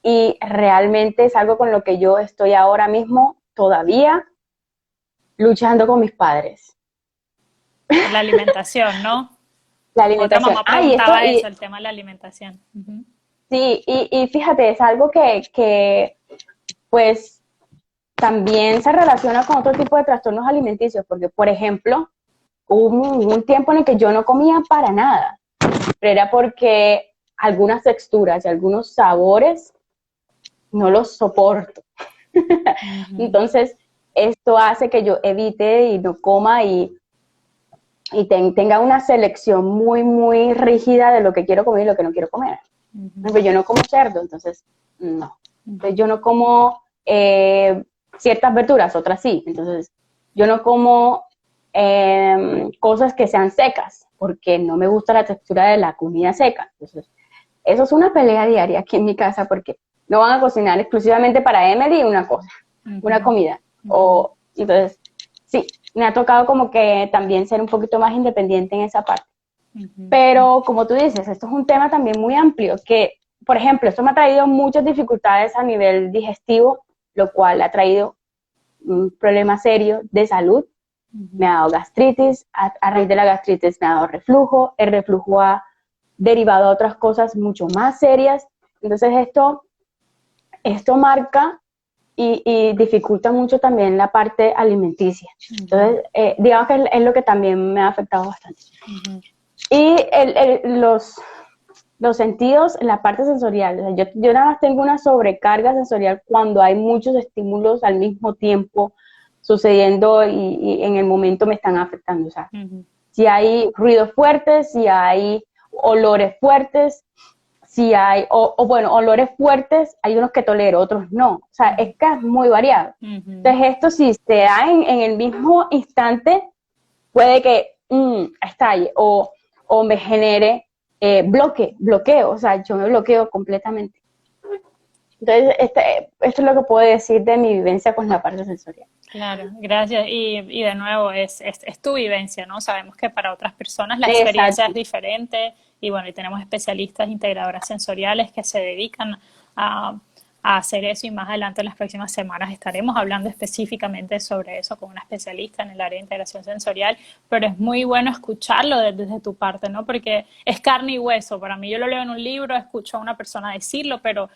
y realmente es algo con lo que yo estoy ahora mismo todavía luchando con mis padres. Por la alimentación, ¿no? La Otra alimentación. mamá preguntaba eso, el tema de la alimentación. Sí, y fíjate, es algo que pues también se relaciona con otro tipo de trastornos alimenticios, porque por ejemplo, hubo un tiempo en el que yo no comía para nada, pero era porque algunas texturas y algunos sabores no los soporto. Entonces, esto hace que yo evite y no coma y tenga una selección muy, muy rígida de lo que quiero comer y lo que no quiero comer. Pero yo no como cerdo, entonces no. Entonces, yo no como ciertas verduras, otras sí. Entonces, yo no como cosas que sean secas, porque no me gusta la textura de la comida seca. Entonces, eso es una pelea diaria aquí en mi casa, porque no van a cocinar exclusivamente para Emily una cosa, una comida. Entonces, sí, me ha tocado como que también ser un poquito más independiente en esa parte. Pero como tú dices, esto es un tema también muy amplio, que, por ejemplo, esto me ha traído muchas dificultades a nivel digestivo, lo cual ha traído un problema serio de salud. Me ha dado gastritis, a raíz de la gastritis me ha dado reflujo, el reflujo ha derivado a otras cosas mucho más serias. Entonces esto marca y dificulta mucho también la parte alimenticia. Entonces, digamos que es lo que también me ha afectado bastante. Y los sentidos, la parte sensorial. O sea, yo nada más tengo una sobrecarga sensorial cuando hay muchos estímulos al mismo tiempo sucediendo y en el momento me están afectando. O sea, si hay ruidos fuertes, si hay olores fuertes, si hay, bueno, olores fuertes, hay unos que tolero, otros no. O sea, es que es muy variado. Entonces, esto si se da en el mismo instante, puede que estalle o me genere bloqueo, o sea, yo me bloqueo completamente. Entonces, esto es lo que puedo decir de mi vivencia con la parte sensorial. Claro, gracias. Y de nuevo, es tu vivencia, ¿no? Sabemos que para otras personas la experiencia es diferente y bueno, y tenemos especialistas integradoras sensoriales que se dedican a hacer eso y más adelante en las próximas semanas estaremos hablando específicamente sobre eso con una especialista en el área de integración sensorial, pero es muy bueno escucharlo desde tu parte, ¿no? Porque es carne y hueso. Para mí, yo lo leo en un libro, escucho a una persona decirlo, pero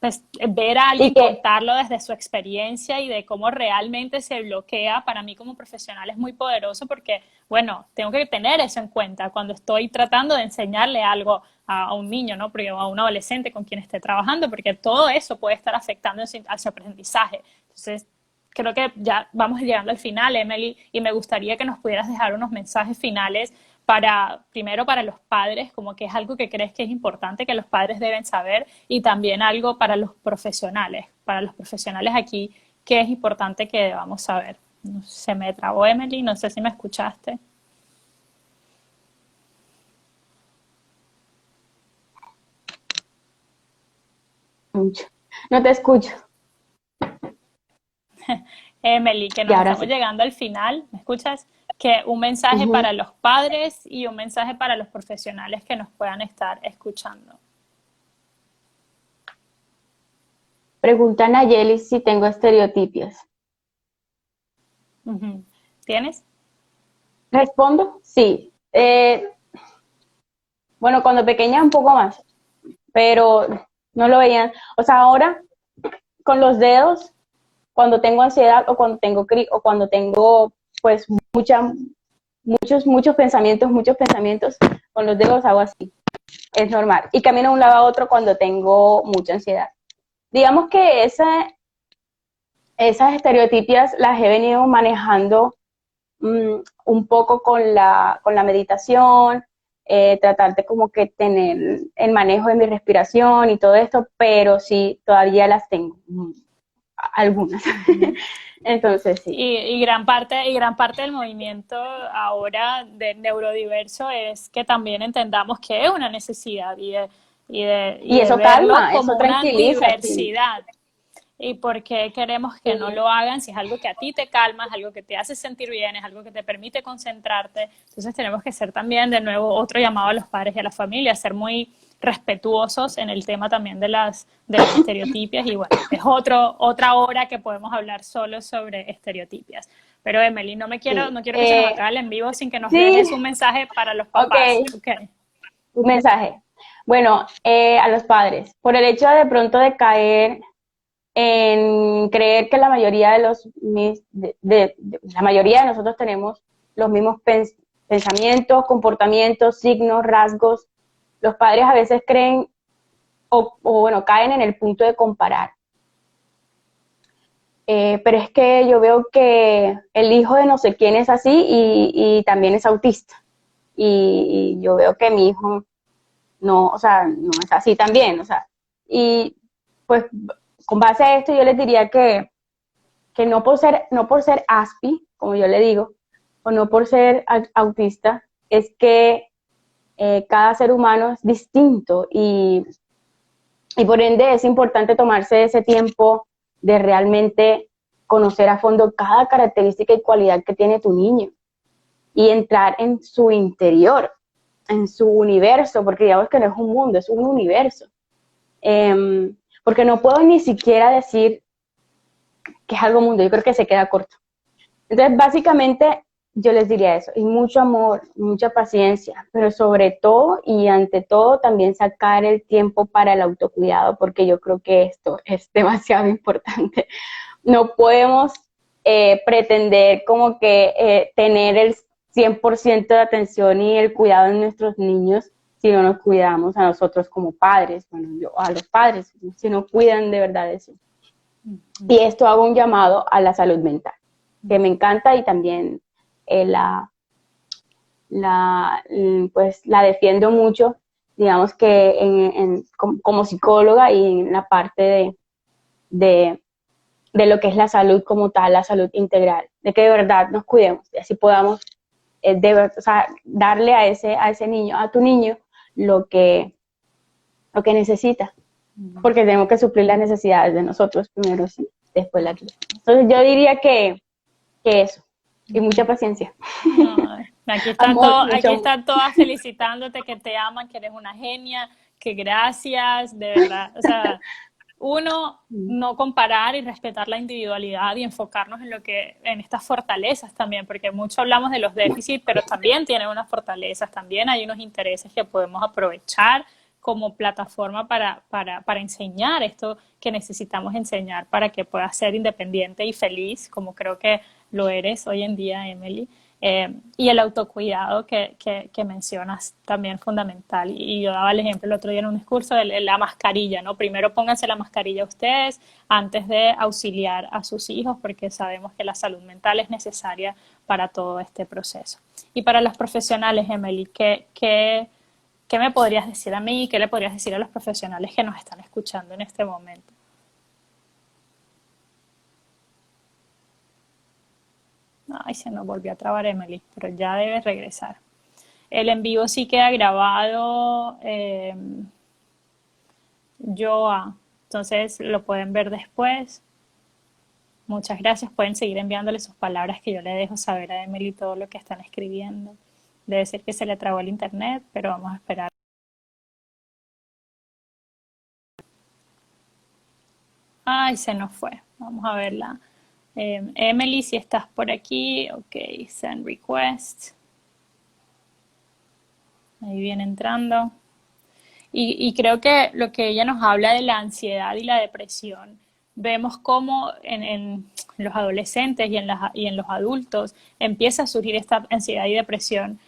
pues, ver a alguien contarlo desde su experiencia y de cómo realmente se bloquea, para mí como profesional es muy poderoso porque, bueno, tengo que tener eso en cuenta cuando estoy tratando de enseñarle algo a un niño, ¿no? Porque, a un adolescente con quien esté trabajando, porque todo eso puede estar afectando a su aprendizaje. Entonces, creo que ya vamos llegando al final, Emily, y me gustaría que nos pudieras dejar unos mensajes finales primero para los padres, como que es algo que crees que es importante, que los padres deben saber, y también algo para los profesionales aquí, que es importante que debamos saber. Se me trabó, Emily, no sé si me escuchaste. No te escucho. Emily, que nos estamos llegando al final, ¿me escuchas? Que un mensaje para los padres y un mensaje para los profesionales que nos puedan estar escuchando. Pregunta Nayeli si tengo estereotipias. ¿Tienes? ¿Respondo? Sí. Bueno, cuando pequeña un poco más, pero no lo veían. O sea, ahora con los dedos, cuando tengo ansiedad o cuando tengo pues muchos pensamientos, con los dedos hago así. es normal. Y camino de un lado a otro cuando tengo mucha ansiedad. Digamos que esas estereotipias las he venido manejando un poco con la meditación, tratar de como que tener el manejo de mi respiración y todo esto, pero sí, todavía las tengo, algunas. Entonces, sí. Y gran parte del movimiento ahora de neurodiverso es que también entendamos que es una necesidad y Y de eso verlo calma, como eso una tranquiliza, sí. diversidad. ¿Y por qué queremos que no Sí. lo hagan? Si es algo que a ti te calma, es algo que te hace sentir bien, es algo que te permite concentrarte. Entonces tenemos que ser también, de nuevo, otro llamado a los padres y a las familias, ser muy respetuosos en el tema también de las estereotipias. Y bueno, es otra hora que podemos hablar solo sobre estereotipias. Pero Emily, Sí, no quiero que se nos acabe el en vivo sin que nos sí, dejes un mensaje para los ok, papás. Okay. un mensaje. Bueno, a los padres, por el hecho de pronto de caer en creer que la mayoría de la mayoría de nosotros tenemos los mismos pensamientos, comportamientos, signos, rasgos. Los padres a veces creen o bueno, caen en el punto de comparar. Pero es que yo veo que el hijo de no sé quién es así y también es autista. Y yo veo que mi hijo no, o sea, no es así también, o sea, y pues con base a esto yo les diría que no por ser ASPI, como yo le digo, o no por ser autista, es que cada ser humano es distinto y por ende es importante tomarse ese tiempo de realmente conocer a fondo cada característica y cualidad que tiene tu niño y entrar en su interior, en su universo, porque digamos que no es un mundo, es un universo. Porque no puedo ni siquiera decir que es algo mundo, yo creo que se queda corto. Entonces, básicamente, yo les diría eso, y mucho amor, mucha paciencia, pero sobre todo y ante todo también sacar el tiempo para el autocuidado, porque yo creo que esto es demasiado importante. No podemos pretender como que tener el 100% de atención y el cuidado de nuestros niños si no nos cuidamos a nosotros como padres, bueno, yo a los padres, si no cuidan de verdad eso. Y esto hago un llamado a la salud mental, que me encanta y también eh, la, pues la defiendo mucho, digamos que como psicóloga y en la parte de, de lo que es la salud como tal, la salud integral, de que de verdad nos cuidemos y así podamos o sea, darle a ese niño, a tu niño, lo que necesita, porque tenemos que suplir las necesidades de nosotros primero, sí, después la tuya. Entonces yo diría que eso, y mucha paciencia. Ay, Amor, mucho aquí amor. están todas felicitándote, que te aman, que eres una genia, que gracias, de verdad. O sea, uno, no comparar y respetar la individualidad y enfocarnos en en estas fortalezas también, porque mucho hablamos de los déficits, pero también tienen unas fortalezas, también hay unos intereses que podemos aprovechar como plataforma para enseñar esto que necesitamos enseñar para que puedas ser independiente y feliz, como creo que lo eres hoy en día, Emily. Y el autocuidado que mencionas también fundamental. Y yo daba el ejemplo el otro día en un discurso de la mascarilla, ¿no? Primero pónganse la mascarilla ustedes antes de auxiliar a sus hijos, porque sabemos que la salud mental es necesaria para todo este proceso. Y para los profesionales, Emily, ¿qué me podrías decir a mí? ¿Qué le podrías decir a los profesionales que nos están escuchando en este momento? Ay, se nos volvió a trabar Emily, pero ya debe regresar. El en vivo sí queda grabado, Joa, entonces lo pueden ver después. Muchas gracias, pueden seguir enviándole sus palabras que yo le dejo saber a Emily todo lo que están escribiendo. Debe ser que se le trabó el internet, pero vamos a esperar. Ay, se nos fue. Vamos a verla. Emily, si estás por aquí, ok, send request. Ahí viene entrando. Y creo que lo que ella nos habla de la ansiedad y la depresión, vemos cómo en los adolescentes y en los adultos empieza a surgir esta ansiedad y depresión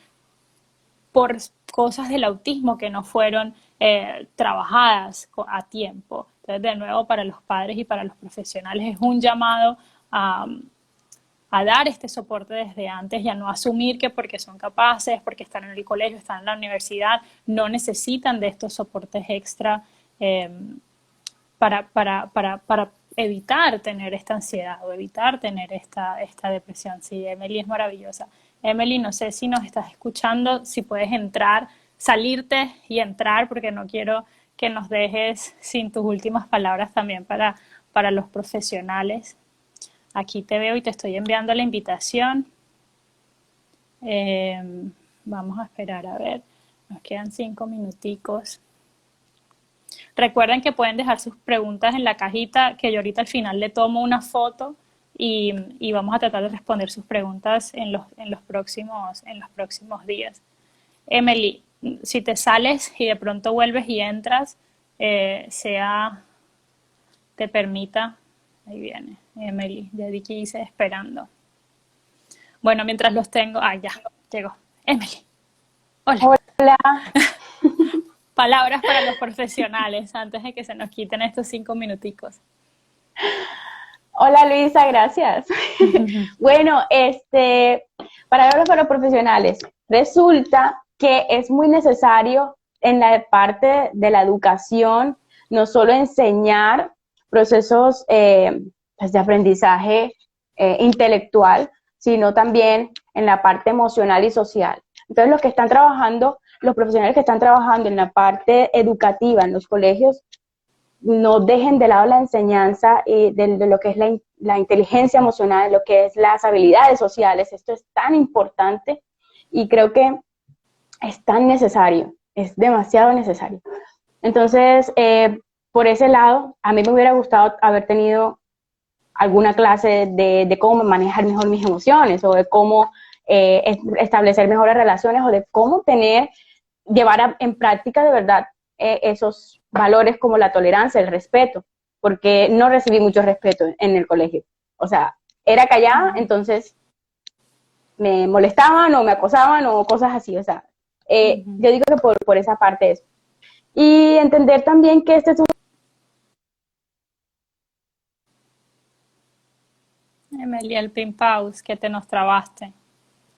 por cosas del autismo que no fueron trabajadas a tiempo. Entonces, de nuevo, para los padres y para los profesionales es un llamado a dar este soporte desde antes y a no asumir que porque son capaces, porque están en el colegio, están en la universidad, no necesitan de estos soportes extra eh, para evitar tener esta ansiedad o evitar tener esta depresión. Sí, Emily es maravillosa. Emily, no sé si nos estás escuchando, si puedes entrar, salirte y entrar, porque no quiero que nos dejes sin tus últimas palabras también para los profesionales. Aquí te veo y te estoy enviando la invitación. Vamos a esperar a ver, nos quedan 5 minuticos. Recuerden que pueden dejar sus preguntas en la cajita, que yo ahorita al final le tomo una foto y vamos a tratar de responder sus preguntas en los próximos días. Emily, si te sales y de pronto vuelves y entras, te permita, ahí viene Emily, ya di que hice esperando. Bueno, mientras los tengo, ya, llegó. Emily, hola. Hola. Palabras para los profesionales antes de que se nos quiten estos 5 minuticos. Hola Luisa, gracias. Bueno, palabras para los profesionales. Resulta que es muy necesario en la parte de la educación no solo enseñar procesos pues de aprendizaje intelectual, sino también en la parte emocional y social. Entonces, los profesionales que están trabajando en la parte educativa en los colegios, no dejen de lado la enseñanza de lo que es la inteligencia emocional, lo que es las habilidades sociales. Esto es tan importante y creo que es tan necesario, es demasiado necesario. Entonces, por ese lado, a mí me hubiera gustado haber tenido alguna clase de cómo manejar mejor mis emociones o de cómo establecer mejores relaciones o de cómo llevar en práctica de verdad esos valores como la tolerancia, el respeto, porque no recibí mucho respeto en el colegio. O sea, era callada, entonces me molestaban o me acosaban o cosas así. O sea, yo digo que por esa parte es. Y entender también que este es un... Emilia, el pin pause, que te nos trabaste.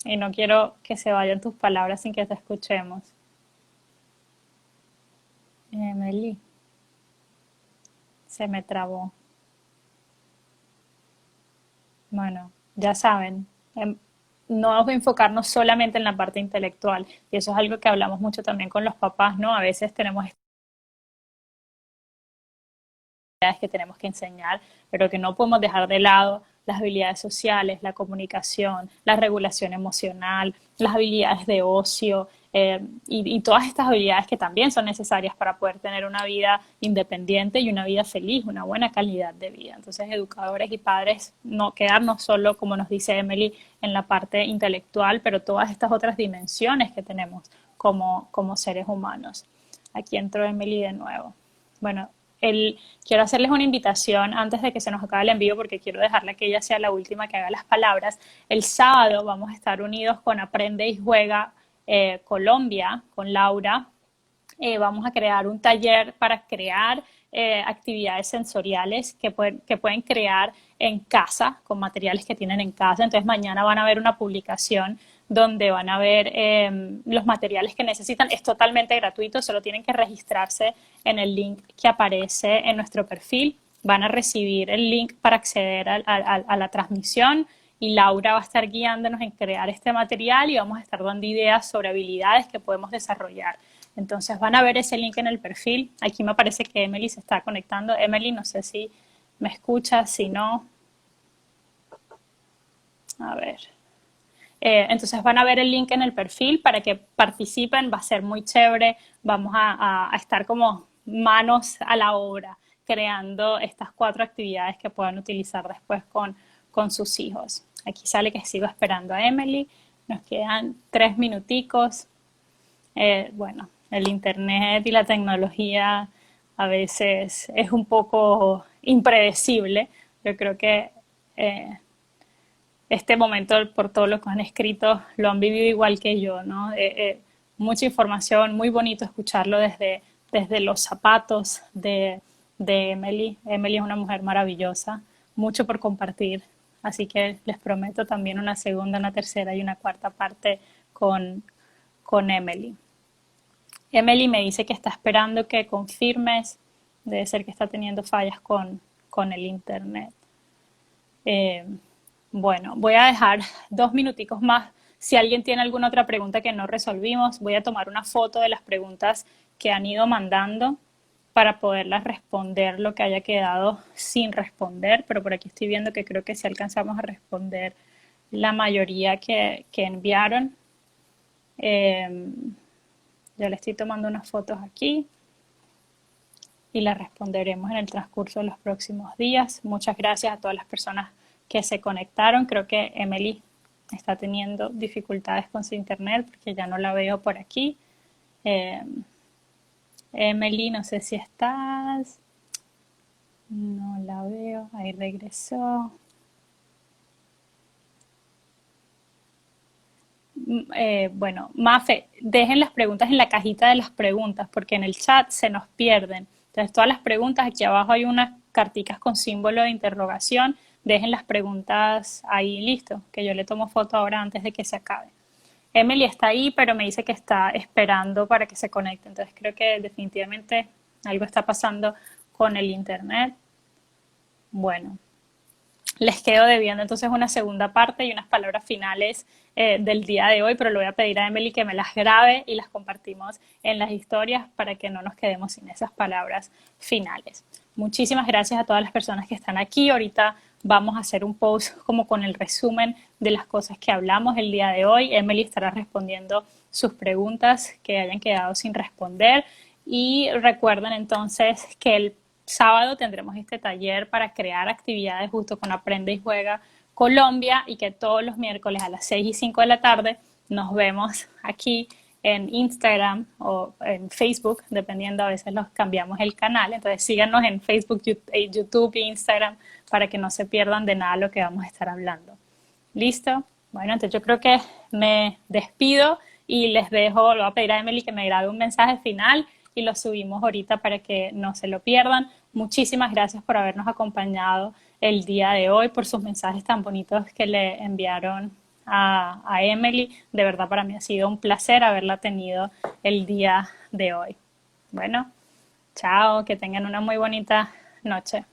Y no quiero que se vayan tus palabras sin que te escuchemos. Emily, se me trabó. Bueno, ya saben, no enfocarnos solamente en la parte intelectual. Y eso es algo que hablamos mucho también con los papás, ¿no? A veces tenemos que tenemos que enseñar, pero que no podemos dejar de lado las habilidades sociales, la comunicación, la regulación emocional, las habilidades de ocio y todas estas habilidades que también son necesarias para poder tener una vida independiente y una vida feliz, una buena calidad de vida. Entonces, educadores y padres, no quedarnos solo, como nos dice Emily, en la parte intelectual, pero todas estas otras dimensiones que tenemos como seres humanos. Aquí entró Emily de nuevo. Bueno, quiero hacerles una invitación antes de que se nos acabe el envío porque quiero dejarle que ella sea la última que haga las palabras. El sábado vamos a estar unidos con Aprende y Juega Colombia, con Laura. Vamos a crear un taller para crear actividades sensoriales que pueden crear en casa, con materiales que tienen en casa. Entonces mañana van a ver una publicación donde van a ver los materiales que necesitan. Es totalmente gratuito, solo tienen que registrarse en el link que aparece en nuestro perfil. Van a recibir el link para acceder a la transmisión y Laura va a estar guiándonos en crear este material y vamos a estar dando ideas sobre habilidades que podemos desarrollar. Entonces van a ver ese link en el perfil. Aquí me parece que Emily se está conectando. Emily, no sé si me escuchas, si no. A ver. Entonces van a ver el link en el perfil para que participen, va a ser muy chévere, vamos a estar como manos a la obra creando estas 4 actividades que puedan utilizar después con sus hijos. Aquí sale que sigo esperando a Emily, nos quedan 3 minuticos. Bueno, el internet y la tecnología a veces es un poco impredecible. Yo creo que este momento, por todo lo que han escrito, lo han vivido igual que yo, ¿no? mucha información, muy bonito escucharlo desde los zapatos de Emily. Emily es una mujer maravillosa, mucho por compartir, así que les prometo también una segunda, una tercera y una cuarta parte con, con Emily. Emily me dice que está esperando que confirmes, debe ser que está teniendo fallas con el internet. Eh, bueno, voy a dejar 2 minuticos más. Si alguien tiene alguna otra pregunta que no resolvimos, voy a tomar una foto de las preguntas que han ido mandando para poderlas responder lo que haya quedado sin responder, pero por aquí estoy viendo que creo que sí alcanzamos a responder la mayoría que enviaron. Yo le estoy tomando unas fotos aquí y las responderemos en el transcurso de los próximos días. Muchas gracias a todas las personas que se conectaron. Creo que Emily está teniendo dificultades con su internet porque ya no la veo por aquí. Emily, no sé si estás. No la veo. Ahí regresó. Bueno, Mafe, dejen las preguntas en la cajita de las preguntas porque en el chat se nos pierden. Entonces, todas las preguntas, aquí abajo hay unas carticas con símbolo de interrogación. Dejen las preguntas ahí, listo, que yo le tomo foto ahora antes de que se acabe. Emily está ahí, pero me dice que está esperando para que se conecte. Entonces, creo que definitivamente algo está pasando con el internet. Bueno, les quedo debiendo entonces una segunda parte y unas palabras finales del día de hoy, pero le voy a pedir a Emily que me las grabe y las compartimos en las historias para que no nos quedemos sin esas palabras finales. Muchísimas gracias a todas las personas que están aquí. Ahorita vamos a hacer un post como con el resumen de las cosas que hablamos el día de hoy. Emily estará respondiendo sus preguntas que hayan quedado sin responder. Y recuerden entonces que el sábado tendremos este taller para crear actividades justo con Aprende y Juega Colombia y que todos los miércoles a las 6 y 5 de la tarde nos vemos aquí en Instagram o en Facebook, dependiendo, a veces los cambiamos el canal. Entonces síganos en Facebook, YouTube e Instagram para que no se pierdan de nada lo que vamos a estar hablando. ¿Listo? Bueno, entonces yo creo que me despido y les dejo, le voy a pedir a Emily que me grabe un mensaje final y lo subimos ahorita para que no se lo pierdan. Muchísimas gracias por habernos acompañado el día de hoy, por sus mensajes tan bonitos que le enviaron a Emily. De verdad para mí ha sido un placer haberla tenido el día de hoy. Bueno, chao, que tengan una muy bonita noche.